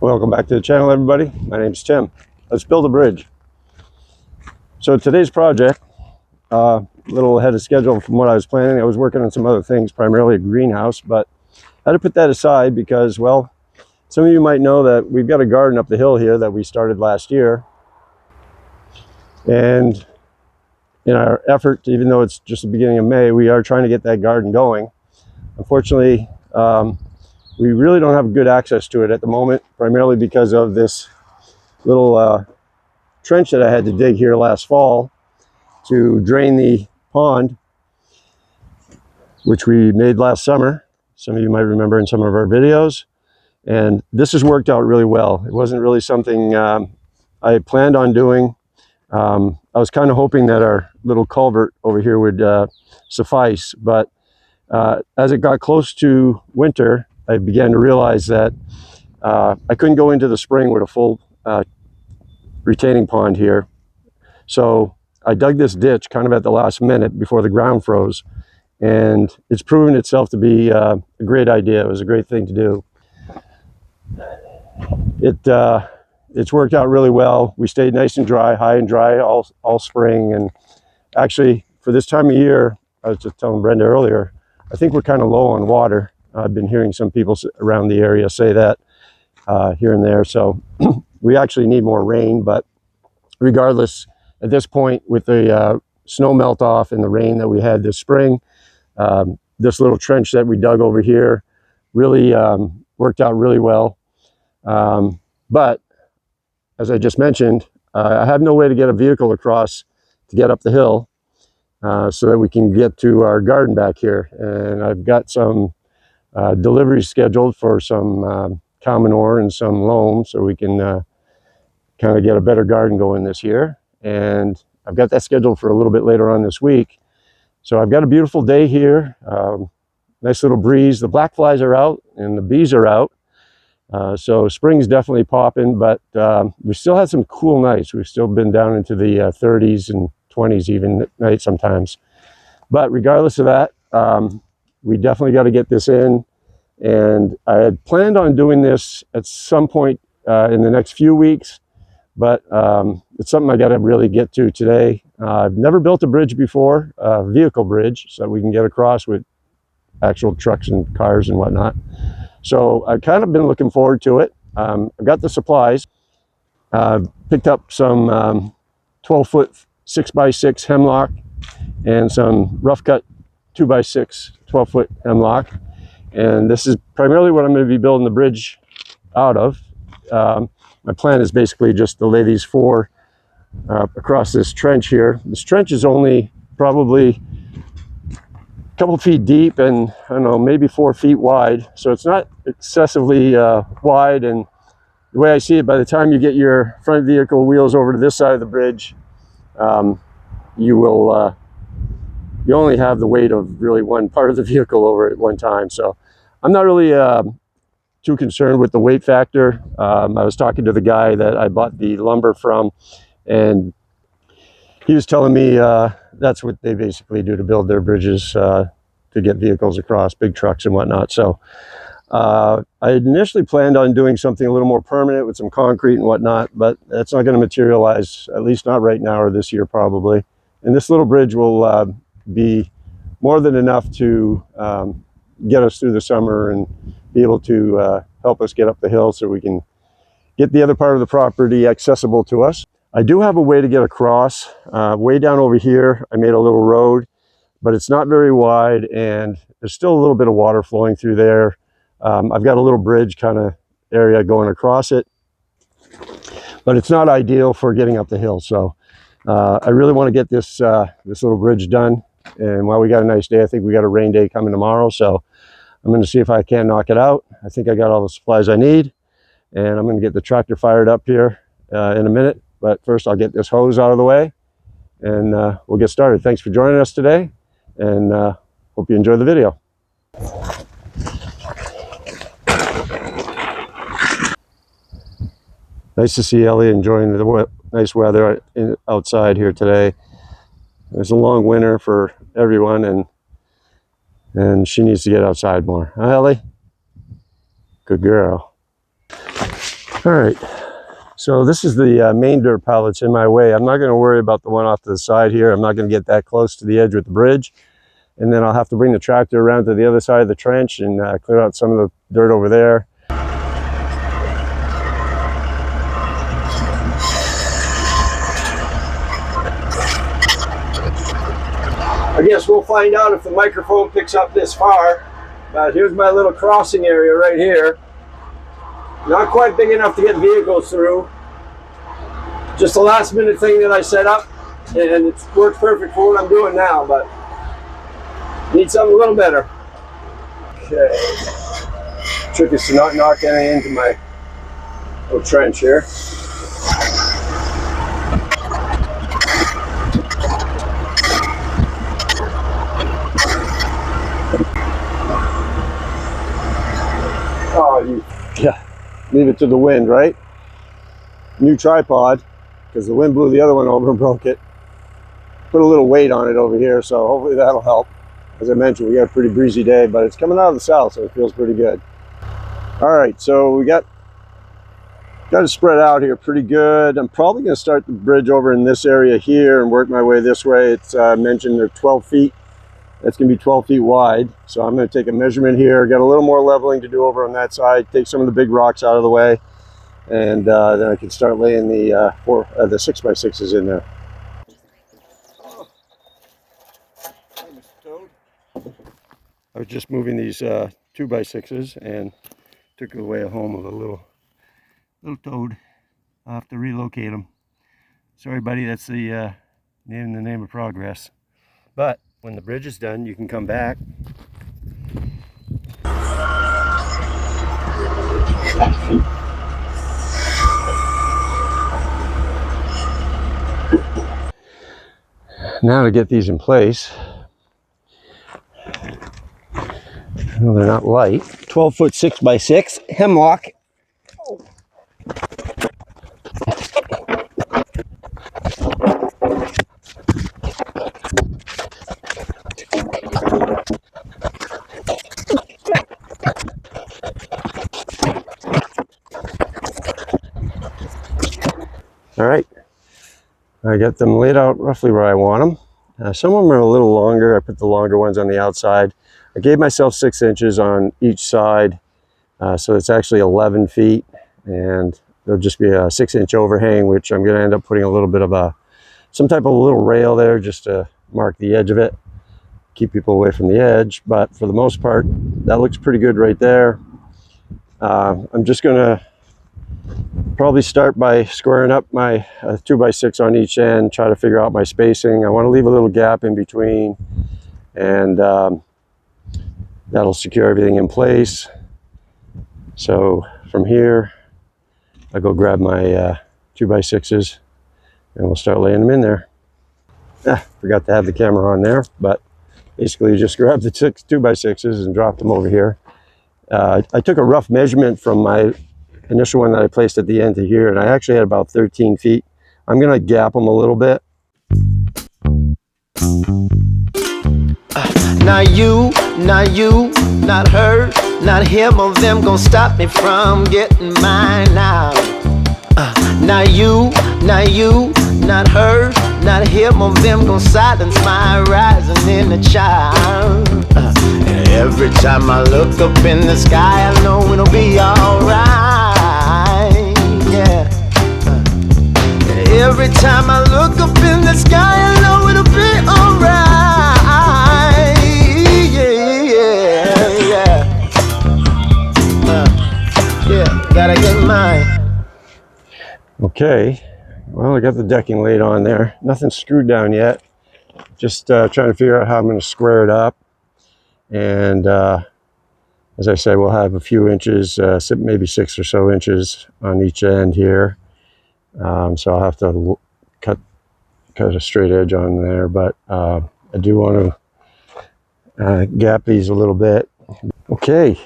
Welcome back to the channel, everybody. My name's Tim. Let's build a bridge. So today's project, a little ahead of schedule from what I was planning. I was working on some other things, primarily a greenhouse, but I had to put that aside because, well, some of you might know that we've got a garden up the hill here that we started last year. And in our effort, even though it's just the beginning of May, we are trying to get that garden going. Unfortunately, we really don't have good access to it at the moment, primarily because of this little trench that I had to dig here last fall to drain the pond, which we made last summer. Some of you might remember in some of our videos. And this has worked out really well. It wasn't really something I planned on doing. I was kind of hoping that our little culvert over here would suffice, but as it got close to winter, I began to realize that I couldn't go into the spring with a full retaining pond here. So I dug this ditch kind of at the last minute before the ground froze, and it's proven itself to be a great idea. It was a great thing to do. It's worked out really well. We stayed nice and dry, high and dry all spring, and actually for this time of year, I was just telling Brenda earlier, I think we're kind of low on water. I've been hearing some people around the area say that here and there. So we actually need more rain, but regardless, at this point with the snow melt off and the rain that we had this spring, this little trench that we dug over here really worked out really well. But as I just mentioned, I have no way to get a vehicle across to get up the hill so that we can get to our garden back here. And I've got some deliveries scheduled for some common ore and some loam so we can kind of get a better garden going this year. And I've got that scheduled for a little bit later on this week. So I've got a beautiful day here, nice little breeze. The black flies are out and the bees are out. So spring's definitely popping, but we still had some cool nights. We've still been down into the 30s and 20s even at night sometimes. But regardless of that, we definitely got to get this in. And I had planned on doing this at some point in the next few weeks, but it's something I got to really get to today. I've never built a bridge before, a vehicle bridge, so we can get across with actual trucks and cars and whatnot. So I've kind of been looking forward to it. I've got the supplies. Picked up some 12-foot 6x6 hemlock and some rough cut 2x6 12-foot hemlock. And this is primarily what I'm going to be building the bridge out of. My plan is basically just to lay these four across this trench here. This trench is only probably a couple feet deep and I don't know, maybe 4 feet wide. So it's not excessively wide. And the way I see it, by the time you get your front vehicle wheels over to this side of the bridge, you only have the weight of really one part of the vehicle over at one time. So I'm not really too concerned with the weight factor. I was talking to the guy that I bought the lumber from, and he was telling me that's what they basically do to build their bridges to get vehicles across, big trucks and whatnot. So I had initially planned on doing something a little more permanent with some concrete and whatnot, but that's not going to materialize, at least not right now or this year probably. And this little bridge will be more than enough to get us through the summer and be able to help us get up the hill so we can get the other part of the property accessible to us. I do have a way to get across. Way down over here, I made a little road, but it's not very wide and there's still a little bit of water flowing through there. I've got a little bridge kind of area going across it, but it's not ideal for getting up the hill. So I really want to get this this little bridge done. And while we got a nice day, I think we got a rain day coming tomorrow. So I'm going to see if I can knock it out. I think I got all the supplies I need, and I'm going to get the tractor fired up here in a minute. But first I'll get this hose out of the way and we'll get started. Thanks for joining us today, and hope you enjoy the video. Nice to see Ellie enjoying the nice weather outside here today. It's a long winter for everyone, and she needs to get outside more. Huh, Ellie? Good girl. All right, so this is the main dirt pile that's in my way. I'm not going to worry about the one off to the side here. I'm not going to get that close to the edge with the bridge. And then I'll have to bring the tractor around to the other side of the trench and clear out some of the dirt over there. I guess we'll find out if the microphone picks up this far. But here's my little crossing area right here. Not quite big enough to get vehicles through. Just a last minute thing that I set up, and it works perfect for what I'm doing now, but need something a little better. Okay. Trick is to not knock anything into my little trench here. Oh, yeah. Leave it to the wind, right? New tripod, because the wind blew the other one over and broke it. Put a little weight on it over here, so hopefully that'll help. As I mentioned, we got a pretty breezy day, but it's coming out of the south, so it feels pretty good. All right, so we got it spread out here pretty good. I'm probably going to start the bridge over in this area here and work my way this way. It's mentioned they're 12 feet. That's going to be 12 feet wide. So I'm going to take a measurement here, got a little more leveling to do over on that side, take some of the big rocks out of the way, and then I can start laying the 6x6s in there. I was just moving these 2x6s and took away a home of a little toad. I'll have to relocate him. Sorry, buddy, that's the name of progress. But when the bridge is done, you can come back. Now to get these in place. Well, they're not light. 12-foot 6x6 hemlock. All right, I got them laid out roughly where I want them. Some of them are a little longer. I put the longer ones on the outside. I gave myself 6 inches on each side, so it's actually 11 feet, and there'll just be a 6-inch overhang, which I'm going to end up putting a little bit of some type of little rail there just to mark the edge of it, keep people away from the edge. But for the most part, that looks pretty good right there. I'm just going to probably start by squaring up my 2x6 on each end, try to figure out my spacing. I want to leave a little gap in between, and that'll secure everything in place. So from here, I'll go grab my 2x6s and we'll start laying them in there. Forgot to have the camera on there, but basically you just grab the 2x6s and drop them over here. I took a rough measurement from my initial one that I placed at the end to here, and I actually had about 13 feet. I'm going to gap them a little bit. Not you, not her, not him or them gonna stop me from getting mine now. Not you, not her, not him or them gonna silence my rising inner child. And every time I look up in the sky, I know it'll be alright. Yeah. And every time I look up in the sky, I know it'll be alright. Yeah, gotta get mine. Okay, well, I got the decking laid on there. Nothing screwed down yet. Just trying to figure out how I'm going to square it up. And as I said, we'll have a few inches, maybe 6 or so inches on each end here. So I'll have to cut a straight edge on there, but I do want to gap these a little bit. Okay,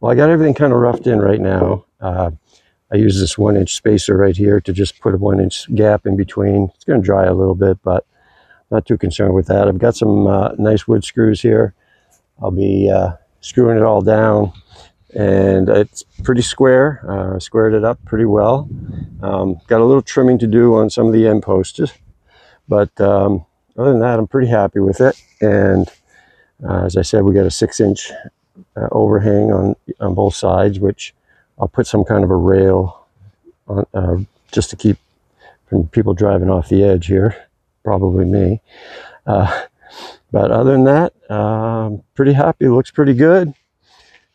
well, I got everything kind of roughed in right now. I use this 1-inch spacer right here to just put a 1-inch gap in between. It's going to dry a little bit, but not too concerned with that. I've got some nice wood screws here. I'll be screwing it all down. and it's pretty square. Squared it up pretty well. Got a little trimming to do on some of the end posts, but other than that, I'm pretty happy with it. And as I said, we got a 6-inch overhang on both sides, which I'll put some kind of a rail on, just to keep from people driving off the edge here, probably me. But other than that, pretty happy. Looks pretty good.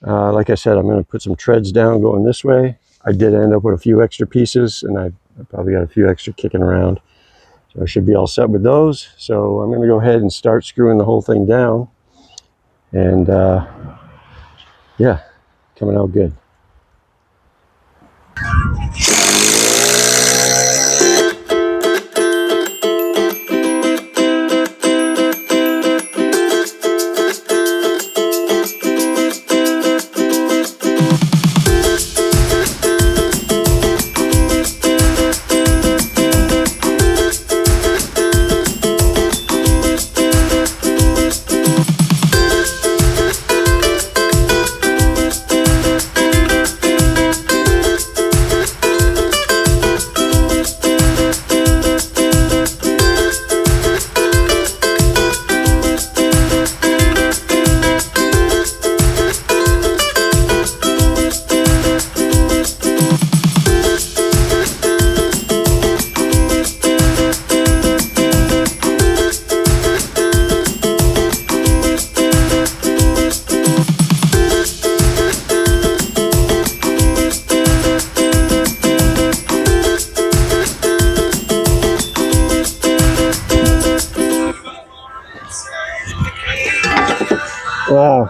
Like I said, I'm going to put some treads down going this way. I did end up with a few extra pieces, and I probably got a few extra kicking around. So I should be all set with those. So I'm going to go ahead and start screwing the whole thing down. And yeah, coming out good. Wow,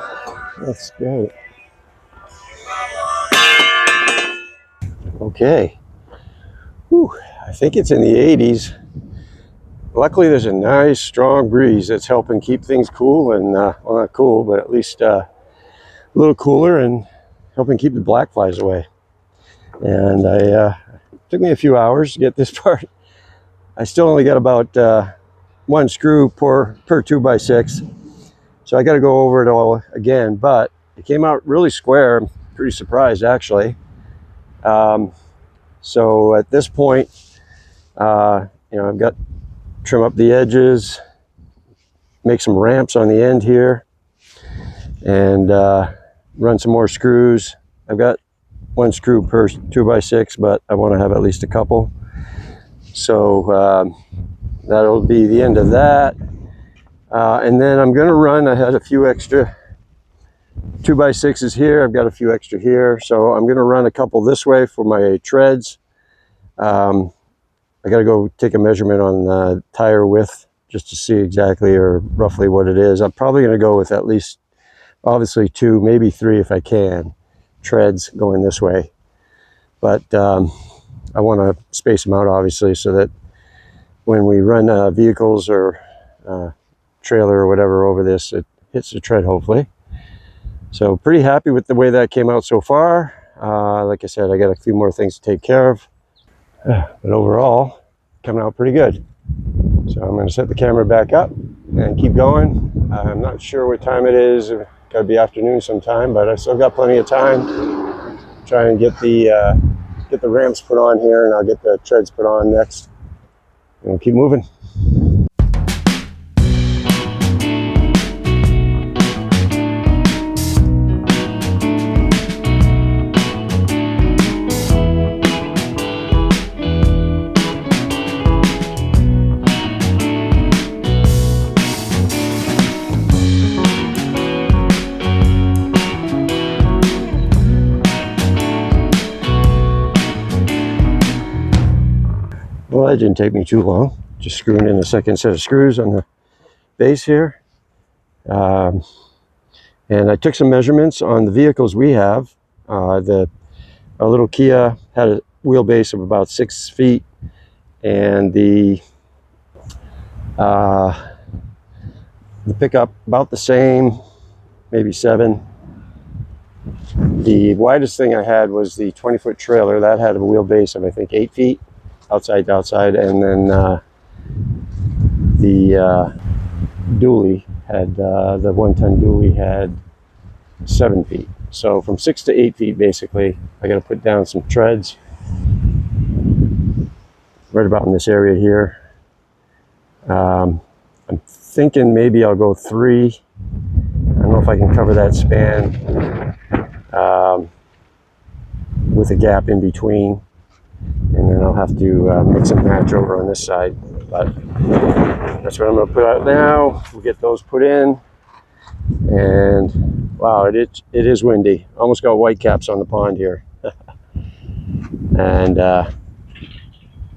that's great. Okay. Whew, I think it's in the 80s. Luckily, there's a nice strong breeze that's helping keep things cool and, well, not cool, but at least a little cooler and helping keep the black flies away. And it took me a few hours to get this part. I still only got about 1 screw per 2x6. So I got to go over it all again, but it came out really square. I'm pretty surprised, actually. So at this point, I've got trim up the edges, make some ramps on the end here, and run some more screws. I've got 1 screw per 2x6, but I want to have at least a couple. So that'll be the end of that. And then I'm going to run, I had a few extra 2x6s here. I've got a few extra here. So I'm going to run a couple this way for my treads. I got to go take a measurement on the tire width just to see exactly or roughly what it is. I'm probably going to go with at least, obviously 2, maybe 3 if I can, treads going this way. But I want to space them out, obviously, so that when we run vehicles or trailer or whatever over this, it hits the tread, hopefully. So pretty happy with the way that came out so far. Like I said, I got a few more things to take care of. But overall, coming out pretty good. So I'm going to set the camera back up and keep going. I'm not sure what time it is. It's got to be afternoon sometime, but I still got plenty of time. Try and get the ramps put on here, and I'll get the treads put on next. And we'll keep moving. Well, that didn't take me too long. Just screwing in a second set of screws on the base here. And I took some measurements on the vehicles we have. Our little Kia had a wheelbase of about 6 feet, and the pickup about the same, maybe 7. The widest thing I had was the 20-foot trailer. That had a wheelbase of, I think, 8 feet. Outside to outside, and then the dually had the 1-ton dually had 7 feet. So from 6 to 8 feet, basically, I got to put down some treads right about in this area here. I'm thinking maybe I'll go 3. I don't know if I can cover that span with a gap in between, and then I'll have to mix and match over on this side. But that's what I'm going to put out now. We'll get those put in, and wow, it is windy. Almost got white caps on the pond here. And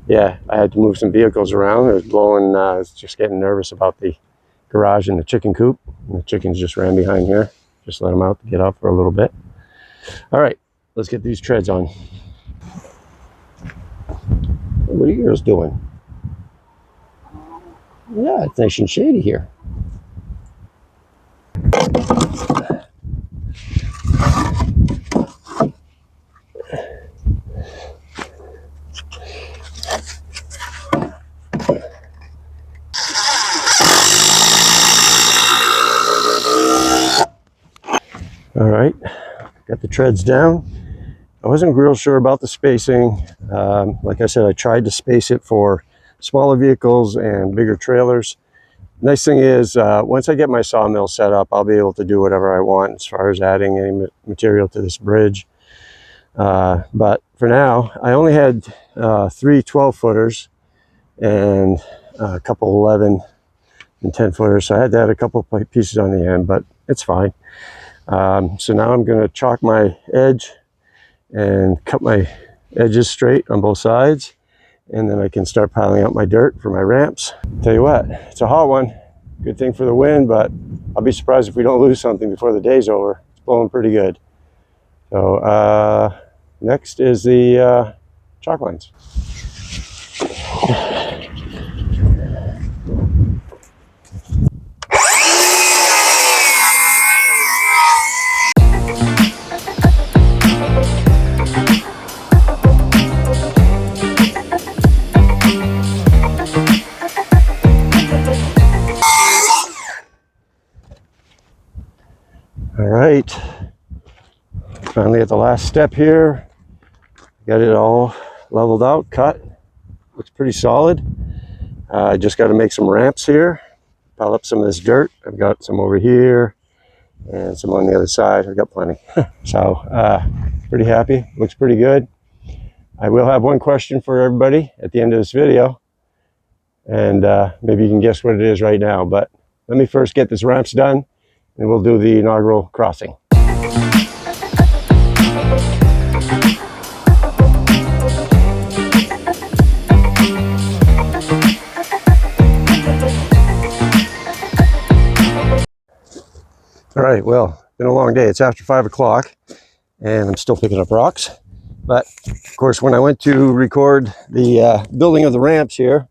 yeah, I had to move some vehicles around. It was blowing. I was just getting nervous about the garage and the chicken coop. And the chickens just ran behind here. Just let them out to get out for a little bit. All right, let's get these treads on. What are you girls doing? Yeah, it's nice and shady here. All right, got the treads down. I wasn't real sure about the spacing. Like I said, I tried to space it for smaller vehicles and bigger trailers. Nice thing is, once I get my sawmill set up, I'll be able to do whatever I want as far as adding any material to this bridge. But for now, I only had 3 12-footers and a couple 11 and 10-footers. So I had to add a couple pieces on the end, but it's fine. So now I'm going to chalk my edge and cut my edges straight on both sides, and then I can start piling out my dirt for my ramps. Tell you what, it's a hot one. Good thing for the wind, but I'll be surprised if we don't lose something before the day's over. It's blowing pretty good. So next is the chalk lines. All right, finally at the last step here. Got it all leveled out, cut. Looks pretty solid. I just got to make some ramps here, pile up some of this dirt. I've got some over here and some on the other side. I've got plenty. So pretty happy, looks pretty good. I will have one question for everybody at the end of this video, and maybe you can guess what it is right now, but let me first get this ramps done and we'll do the inaugural crossing. All right, well, been a long day. It's after 5 o'clock and I'm still picking up rocks. But of course, when I went to record the building of the ramps here,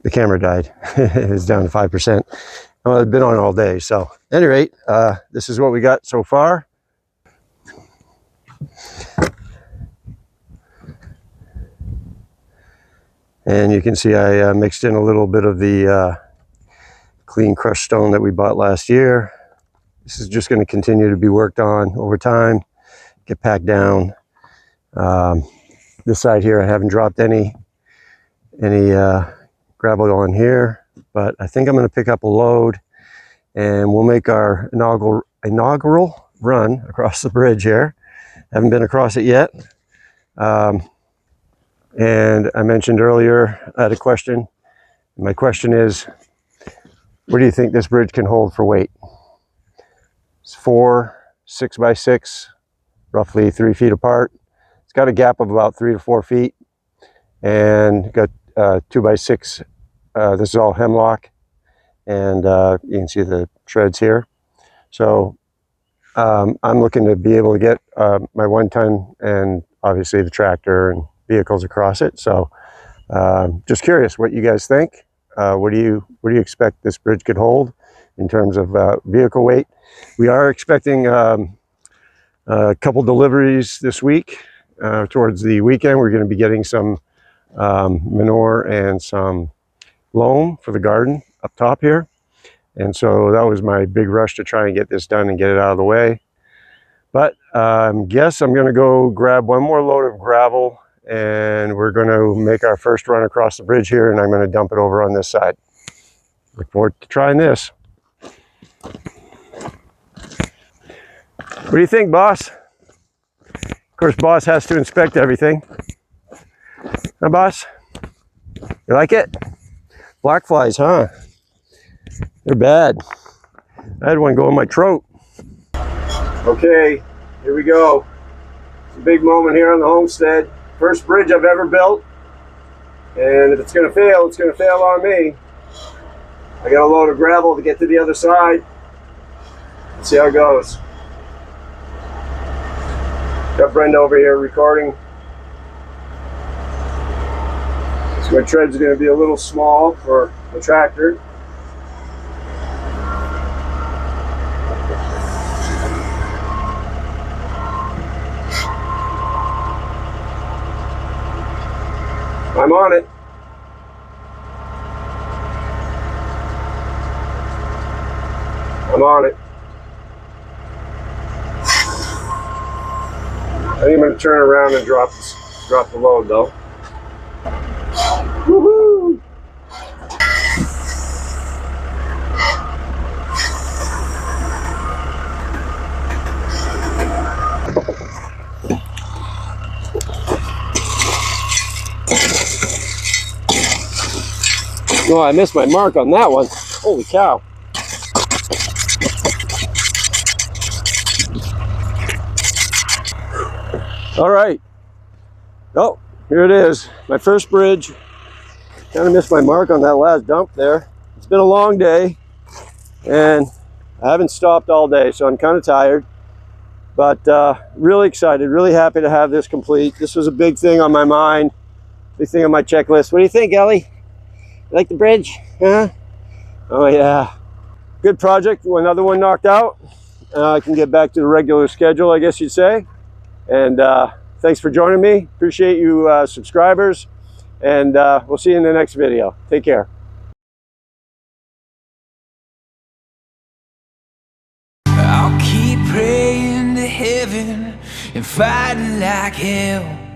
the camera died. It was down to 5%. I've been on all day. So at any rate, this is what we got so far. And you can see I mixed in a little bit of the clean crushed stone that we bought last year. This is just going to continue to be worked on over time, get packed down. This side here, I haven't dropped any gravel on here, but I think I'm going to pick up a load and we'll make our inaugural run across the bridge here. Haven't been across it yet. And I mentioned earlier, I had a question. My question is, what do you think this bridge can hold for weight? It's 4 6x6, roughly 3 feet apart. It's got a gap of about 3 to 4 feet, and got 2x6. This is all hemlock, and you can see the treads here. So I'm looking to be able to get my 1 ton and obviously the tractor and vehicles across it. So just curious what you guys think. What do you expect this bridge could hold in terms of vehicle weight? We are expecting a couple deliveries this week. Towards the weekend, we're going to be getting some manure and some loam for the garden up top here. And so that was my big rush to try and get this done and get it out of the way. But guess I'm gonna go grab one more load of gravel, and we're gonna make our first run across the bridge here, and I'm gonna dump it over on this side. Look forward to trying this. What do you think, boss? Of course, boss has to inspect everything. Huh, boss? You like it? Black flies, huh? They're bad. I had one go in my throat. Okay, here we go. It's a big moment here on the Homestead. First bridge I've ever built. And if it's gonna fail, it's gonna fail on me. I got a load of gravel to get to the other side. Let's see how it goes. Got Brenda over here recording. So my tread's gonna be a little small for the tractor. I'm on it. I'm on it. I think I'm going to turn around and drop the load though. Woohoo! Oh, I missed my mark on that one. Holy cow. All right. Oh, here it is. My first bridge. Kind of missed my mark on that last dump there. It's been a long day, and I haven't stopped all day, so I'm kind of tired. But really excited, really happy to have this complete. This was a big thing on my mind, big thing on my checklist. What do you think, Ellie? You like the bridge? Huh? Oh yeah. Good project. Another one knocked out. I can get back to the regular schedule, I guess you'd say. And thanks for joining me. Appreciate you subscribers. And we'll see you in the next video. Take care. I'll keep praying to heaven and fighting like hell.